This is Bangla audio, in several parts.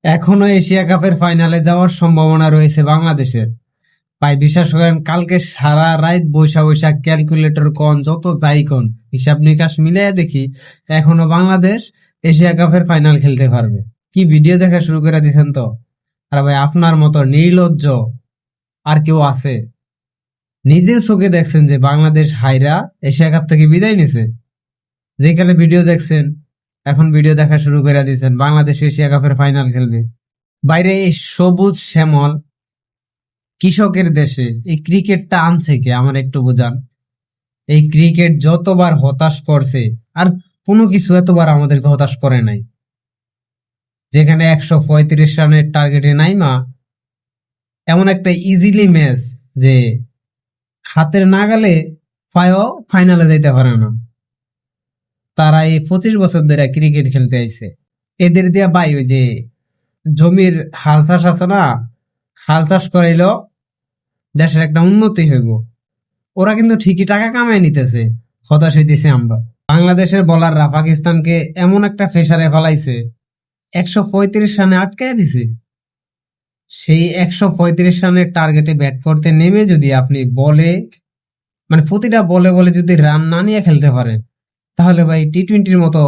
এখনো এশিয়া কাপের ফাইনালে যাওয়ার সম্ভাবনা রয়েছে বাংলাদেশের। ভাই বিশ্বাস করেন, কালকে সারা রাত বৈশা বৈশা ক্যালকুলেটর কন যত যাই কন হিসাব নিকাশ মিলিয়ে দেখি এখনো বাংলাদেশ এশিয়া কাপের ফাইনাল খেলতে পারবে। কি ভিডিও দেখা শুরু করে দিছেন তো। আর ভাই আপনার মতো নির্লজ্জ আর কেউ আছে? নিজের চোখে দেখছেন যে বাংলাদেশ হাইরা এশিয়া কাপ থেকে বিদায় নিছে, যেখানে ভিডিও দেখছেন এখন ভিডিও দেখা শুরু করে দিয়েছেন বাংলাদেশ এশিয়া কাপের ফাইনাল খেলবে। বাইরে এই সবুজ শ্যামল কৃষকের দেশে এই ক্রিকেটটা আনছে কে আমার একটু বোঝান। এই ক্রিকেট যতবার হতাশ করছে আর কোনো কিছু এতবার আমাদেরকে হতাশ করে নাই। যেখানে 135 রানের টার্গেটে নাইমা এমন একটা ইজিলি ম্যাচ যে হাতের নাগালে পায়ও ফাইনালে যাইতে পারে না, তারা এই 25 বছর ধরে ক্রিকেট খেলতে আইছে। এদের দিয়া ভাই ওই যে জমির হাল চাষ আছে না, হাল চাষ করাইলো দেশের একটা উন্নতি হইব। ওরা কিন্তু ঠিকই টাকা কামাই নিতেছে, হতাশ হইতেছে আমরা। বাংলাদেশের বলাররা পাকিস্তানকে এমন একটা প্রেসারে ফেলাইছে, 135 রানে আটকায় দিছে। সেই 135 রানের টার্গেটে ব্যাট করতে নেমে যদি আপনি বলে প্রতিটা বলে বলে যদি রান না নিয়ে খেলতে পারেন, তাহলে ভাই টি-20-র মতো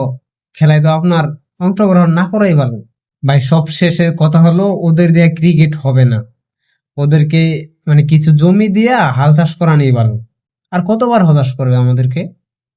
খেলায় তো আপনার অংশগ্রহণ না করাই ভালো। ভাই সব শেষের কথা হলো, ওদের দিয়ে ক্রিকেট হবে না। ওদেরকে কিছু জমি দিয়া হাল চাষ করা নিয়ে ভালো। আর কতবার হতাশ করবে আমাদেরকে।